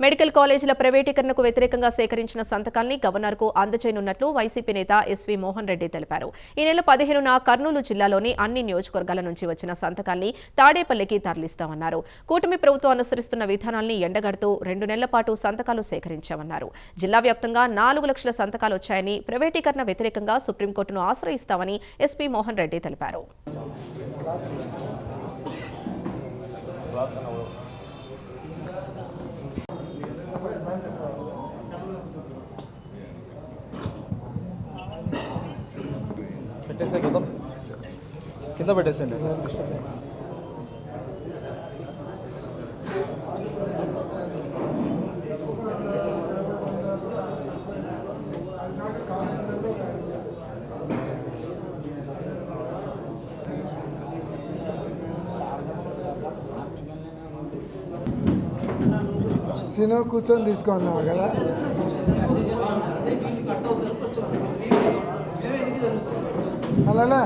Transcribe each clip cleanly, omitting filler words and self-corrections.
Medical కాలేజీల ప్రైవేటీకరణకు వ్యతిరేకంగా సేకరించిన సంతకాల్ని గవర్నర్కు అందజేయనున్నట్లు వైసీపీ నేత ఎస్వీ మోహన్ రెడ్డి తెలిపారు. ఈ నెల 15న కర్నూలు జిల్లాలోని అన్ని నియోజకవర్గాల నుంచి వచ్చిన సంతకాల్ని తాడేపల్లికి తరలిస్తామన్నారు. కూటమి ప్రభుత్వం అనుసరిస్తున్న విధానాల్ని ఎండగడుతూ 2 నెలల పాటు సంతకాలు సేకరించామన్నారు. జిల్లా వ్యాప్తంగా 4 లక్షల సంతకాలు వచ్చాయని, ప్రైవేటీకరణ వ్యతిరేకంగా సుప్రీంకోర్టును ఆశ్రయిస్తామని ఎస్పీ మోహన్ రెడ్డి తెలిపారు. పెట్టేసే కదా కింద పెట్టేసండి. సినో కూర్చొని తీసుకున్నావు కదా. అలా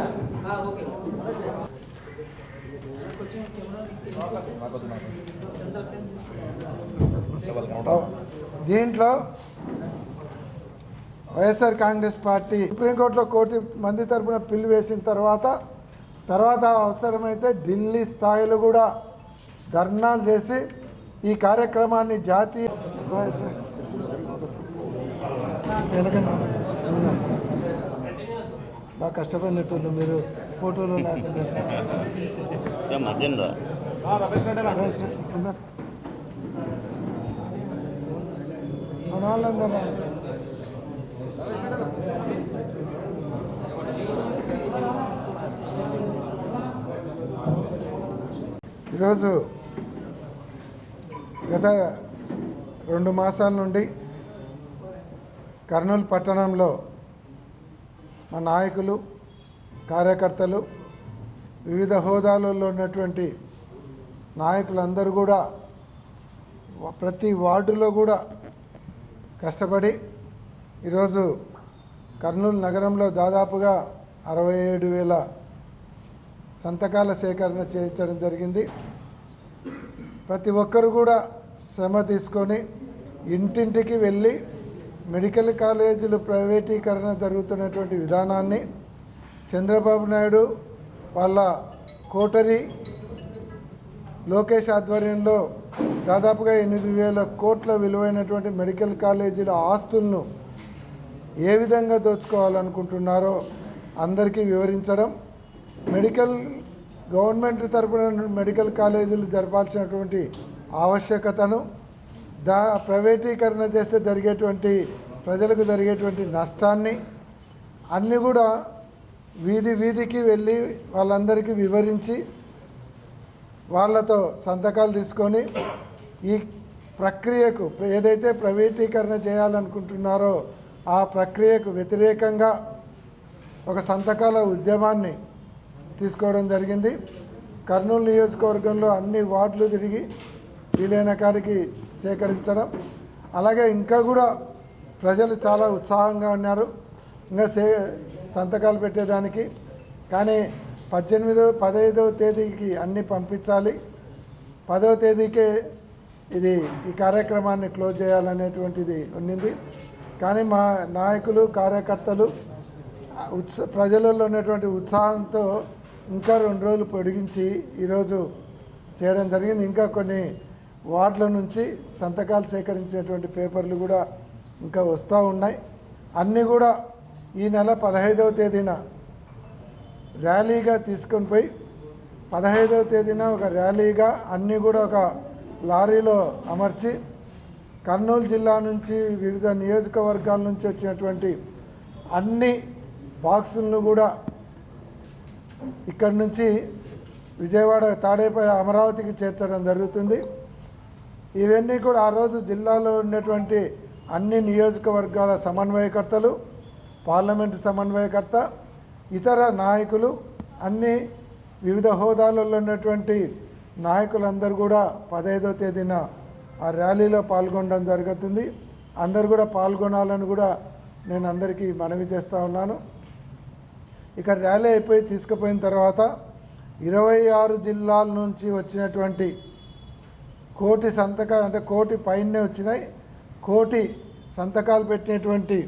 దీంట్లో వైఎస్ఆర్ కాంగ్రెస్ పార్టీ సుప్రీంకోర్టులో 1 కోటి మంది తరఫున పిల్లు వేసిన తర్వాత అవసరమైతే ఢిల్లీ స్థాయిలో కూడా ధర్నాలు చేసి ఈ కార్యక్రమాన్ని జాతీయ బాగా కష్టపడినట్టు మీరు ఫోటోలు లేకుండా ఈరోజు గత 2 మాసాల నుండి కర్నూలు పట్టణంలో మా నాయకులు, కార్యకర్తలు, వివిధ హోదాలలో ఉన్నటువంటి నాయకులందరూ కూడా ప్రతి వార్డులో కూడా కష్టపడి ఈరోజు కర్నూలు నగరంలో దాదాపుగా 67,000 సంతకాల సేకరణ చేయించడం జరిగింది. ప్రతి ఒక్కరు కూడా శ్రమ తీసుకొని ఇంటింటికి వెళ్ళి మెడికల్ కాలేజీలు ప్రైవేటీకరణ జరుగుతున్నటువంటి విధానాన్ని చంద్రబాబు నాయుడు వాళ్ళ కోటరీ లోకేష్ ఆధ్వర్యంలో దాదాపుగా 8,000 కోట్ల విలువైనటువంటి మెడికల్ కాలేజీల ఆస్తులను ఏ విధంగా దోచుకోవాలనుకుంటున్నారో అందరికీ వివరించడం, గవర్నమెంట్ తరపున మెడికల్ కాలేజీలు జరపాల్సినటువంటి ఆవశ్యకతను, ప్రైవేటీకరణ చేస్తే ప్రజలకు జరిగేటువంటి నష్టాన్ని అన్నీ కూడా వీధికి వెళ్ళి వాళ్ళందరికీ వివరించి వాళ్ళతో సంతకాలు తీసుకొని ఈ ప్రక్రియకు ఏదైతే ప్రైవేటీకరణ చేయాలనుకుంటున్నారో ఆ ప్రక్రియకు వ్యతిరేకంగా ఒక సంతకాల ఉద్యమాన్ని తీసుకోవడం జరిగింది. కర్నూలు నియోజకవర్గంలో అన్ని వార్డులు తిరిగి వీలైన కాడికి సేకరించడం, అలాగే ఇంకా కూడా ప్రజలు చాలా ఉత్సాహంగా ఉన్నారు ఇంకా సంతకాలు పెట్టేదానికి. కానీ 15వ తేదీకి అన్నీ పంపించాలి, 10వ తేదీకే ఈ కార్యక్రమాన్ని క్లోజ్ చేయాలనేటువంటిది ఉండింది. కానీ మా నాయకులు, కార్యకర్తలు ప్రజలలో ఉన్నటువంటి ఉత్సాహంతో ఇంకా 2 రోజులు పొడిగించి ఈరోజు చేయడం జరిగింది. ఇంకా కొన్ని వార్డుల నుంచి సంతకాలు సేకరించినటువంటి పేపర్లు కూడా ఇంకా వస్తూ ఉన్నాయి. అన్నీ కూడా ఈ నెల 15వ తేదీన ర్యాలీగా తీసుకొని పోయి 15వ తేదీన ఒక ర్యాలీగా అన్నీ కూడా ఒక లారీలో అమర్చి కర్నూలు జిల్లా నుంచి వివిధ నియోజకవర్గాల నుంచి వచ్చినటువంటి అన్ని బాక్సులను కూడా ఇక్కడి నుంచి విజయవాడ, తాడేపల్లి, అమరావతికి చేర్చడం జరుగుతుంది. ఇవన్నీ కూడా ఆ రోజు జిల్లాలో ఉన్నటువంటి అన్ని నియోజకవర్గాల సమన్వయకర్తలు, పార్లమెంటు సమన్వయకర్త, ఇతర నాయకులు, అన్ని వివిధ హోదాలలో ఉన్నటువంటి నాయకులందరూ కూడా 15వ తేదీన ఆ ర్యాలీలో పాల్గొనడం జరుగుతుంది. అందరూ కూడా పాల్గొనాలని కూడా నేను అందరికీ మనవి చేస్తూ ఉన్నాను. ఇక ర్యాలీ అయిపోయి తీసుకుపోయిన తర్వాత 26 జిల్లాల నుంచి వచ్చినటువంటి కోటి సంతకాలు అంటే కోటి పైనే వచ్చినాయి. కోటి సంతకాలు పెట్టినటువంటి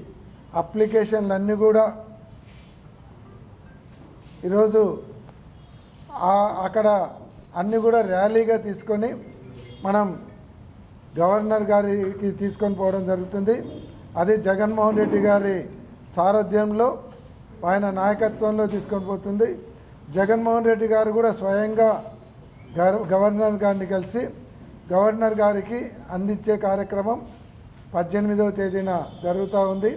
అప్లికేషన్లు అన్నీ కూడా ఈరోజు అక్కడ అన్నీ కూడా ర్యాలీగా తీసుకొని మనం గవర్నర్ గారికి తీసుకొని పోవడం జరుగుతుంది. అది జగన్మోహన్ రెడ్డి గారి సారథ్యంలో ఆయన నాయకత్వంలో తీసుకొని పోతుంది. జగన్మోహన్ రెడ్డి గారు కూడా స్వయంగా గవర్నర్ గారిని కలిసి గవర్నర్ గారికి అందించే కార్యక్రమం 18వ తేదీన జరుగుతూ ఉంది.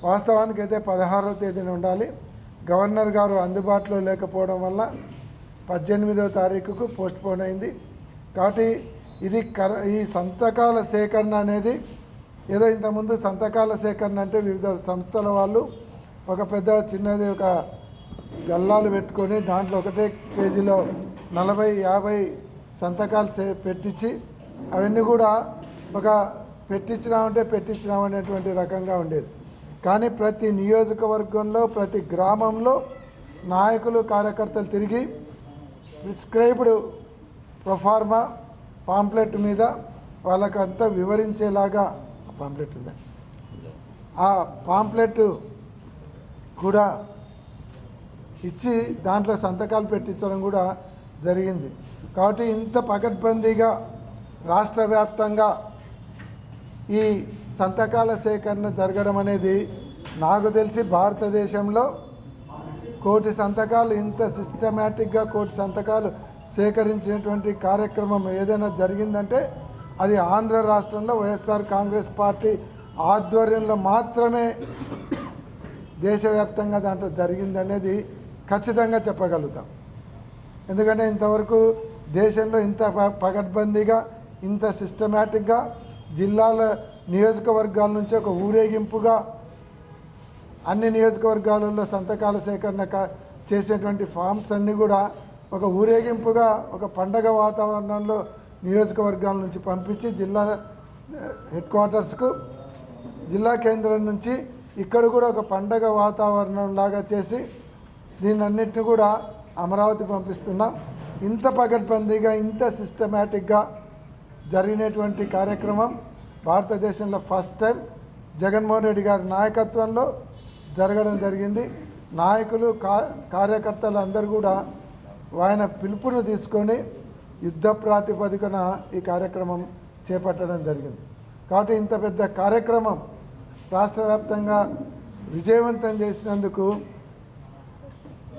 వాస్తవానికి అయితే 16వ తేదీన ఉండాలి. గవర్నర్ గారు అందుబాటులో లేకపోవడం వల్ల 18వ తారీఖుకు పోస్ట్పోన్ అయింది. కాబట్టి ఇది ఈ సంతకాల సేకరణ అనేది ఏదో ఇంతకుముందు సంతకాల సేకరణ అంటే వివిధ సంస్థల వాళ్ళు ఒక పెద్ద చిన్నది ఒక గల్లాలు పెట్టుకొని దాంట్లో ఒకటే పేజీలో 40-50 సంతకాలు పెట్టించి అవన్నీ కూడా ఒక పెట్టించినామనేటువంటి రకంగా ఉండేది. కానీ ప్రతి నియోజకవర్గంలో ప్రతి గ్రామంలో నాయకులు కార్యకర్తలు తిరిగి ప్రిస్క్రైబ్డ్ ప్రొఫార్మా పాంప్లెట్ మీద వాళ్ళకంతా వివరించేలాగా పాంప్లెట్ ఉందా ఆ పాంప్లెట్ కూడా ఇచ్చి దాంట్లో సంతకాలు పెట్టించడం కూడా జరిగింది. కాబట్టి ఇంత పకడ్బందీగా రాష్ట్ర వ్యాప్తంగా ఈ సంతకాల సేకరణ జరగడం అనేది నాకు తెలిసి భారతదేశంలో కోటి సంతకాలు ఇంత సిస్టమేటిక్గా కోటి సంతకాలు సేకరించినటువంటి కార్యక్రమం ఏదైనా జరిగిందంటే అది ఆంధ్ర రాష్ట్రంలో వైఎస్ఆర్ కాంగ్రెస్ పార్టీ ఆధ్వర్యంలో మాత్రమే దేశవ్యాప్తంగా దాంట్లో జరిగిందనేది ఖచ్చితంగా చెప్పగలుగుతాం. ఎందుకంటే ఇంతవరకు దేశంలో ఇంత పకడ్బందీగా ఇంత సిస్టమేటిక్గా జిల్లాల నియోజకవర్గాల నుంచి ఒక ఊరేగింపుగా అన్ని నియోజకవర్గాలలో సంతకాల సేకరణ చేసేటువంటి ఫామ్స్ అన్నీ కూడా ఒక ఊరేగింపుగా ఒక పండగ వాతావరణంలో నియోజకవర్గాల నుంచి పంపించి జిల్లా హెడ్ క్వార్టర్స్కు జిల్లా కేంద్రం నుంచి ఇక్కడ కూడా ఒక పండగ వాతావరణం లాగా చేసి దీన్నన్నింటినీ కూడా అమరావతి పంపిస్తున్నాం. ఇంత పకడ్బందీగా ఇంత సిస్టమేటిక్గా జరిగినటువంటి కార్యక్రమం భారతదేశంలో ఫస్ట్ టైం జగన్మోహన్ రెడ్డి గారి నాయకత్వంలో జరగడం జరిగింది. నాయకులు కార్యకర్తలు అందరూ కూడా ఆయన పిలుపును తీసుకొని యుద్ధ ప్రాతిపదికన ఈ కార్యక్రమం చేపట్టడం జరిగింది. కాబట్టి ఇంత పెద్ద కార్యక్రమం రాష్ట్ర వ్యాప్తంగా విజయవంతం చేసినందుకు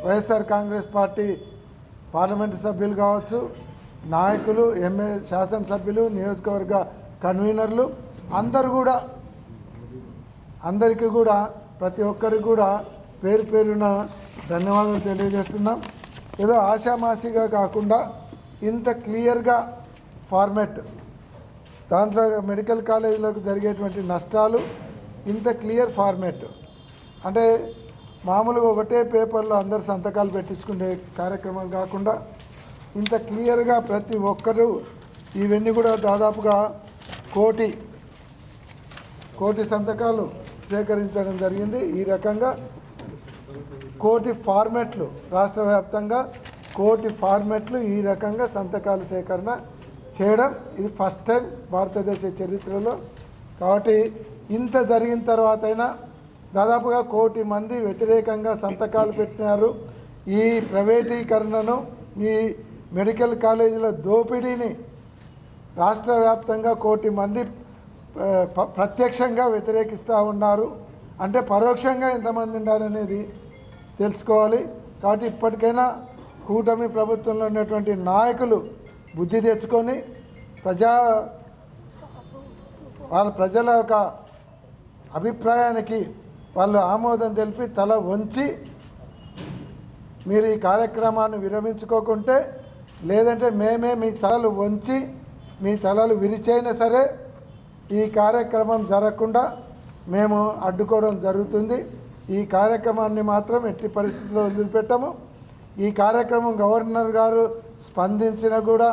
వైఎస్ఆర్ కాంగ్రెస్ పార్టీ పార్లమెంటు సభ్యులు కావచ్చు, నాయకులు, శాసనసభ్యులు, నియోజకవర్గ కన్వీనర్లు అందరికీ కూడా ప్రతి ఒక్కరికి కూడా పేరు పేరున ధన్యవాదాలు తెలియజేస్తున్నాం. ఏదో ఆషామాషిగా కాకుండా ఇంత క్లియర్గా ఫార్మెట్ దాంట్లో మెడికల్ కాలేజీలోకి జరిగేటువంటి నష్టాలు ఇంత క్లియర్ ఫార్మెట్ అంటే మామూలుగా ఒకటే పేపర్లో అందరు సంతకాలు పెట్టించుకునే కార్యక్రమం కాకుండా ఇంత క్లియర్గా ప్రతి ఒక్కరూ ఇవన్నీ కూడా దాదాపుగా కోటి సంతకాలు సేకరించడం జరిగింది. ఈ రకంగా కోటి ఫార్మెట్లు రాష్ట్ర వ్యాప్తంగా కోటి ఫార్మెట్లు ఈ రకంగా సంతకాలు సేకరణ చేయడం ఇది ఫస్ట్ టైం భారతదేశ చరిత్రలో. కాబట్టి ఇంత జరిగిన తర్వాత అయినా దాదాపుగా 1 కోటి మంది వ్యతిరేకంగా సంతకాలు పెట్టినారు. ఈ ప్రైవేటీకరణను ఈ మెడికల్ కాలేజీల దోపిడీని రాష్ట్ర వ్యాప్తంగా 1 కోటి మంది ప్రత్యక్షంగా వ్యతిరేకిస్తూ ఉన్నారు. అంటే పరోక్షంగా ఎంతమంది ఉన్నారనేది తెలుసుకోవాలి. కాబట్టి ఇప్పటికైనా కూటమి ప్రభుత్వంలో ఉన్నటువంటి నాయకులు బుద్ధి తెచ్చుకొని ప్రజల యొక్క అభిప్రాయానికి వాళ్ళు ఆమోదం తెలిపి తల వంచి మీరు ఈ కార్యక్రమాన్ని విరమించుకోకుంటే లేదంటే మేమే మీ తలలు వంచి మీ తలలు విరిచైనా సరే ఈ కార్యక్రమం జరగకుండా మేము అడ్డుకోవడం జరుగుతుంది. ఈ కార్యక్రమాన్ని మాత్రం ఎట్టి పరిస్థితుల్లో వదిలిపెట్టము. ఈ కార్యక్రమం గవర్నర్ గారు స్పందించిన కూడా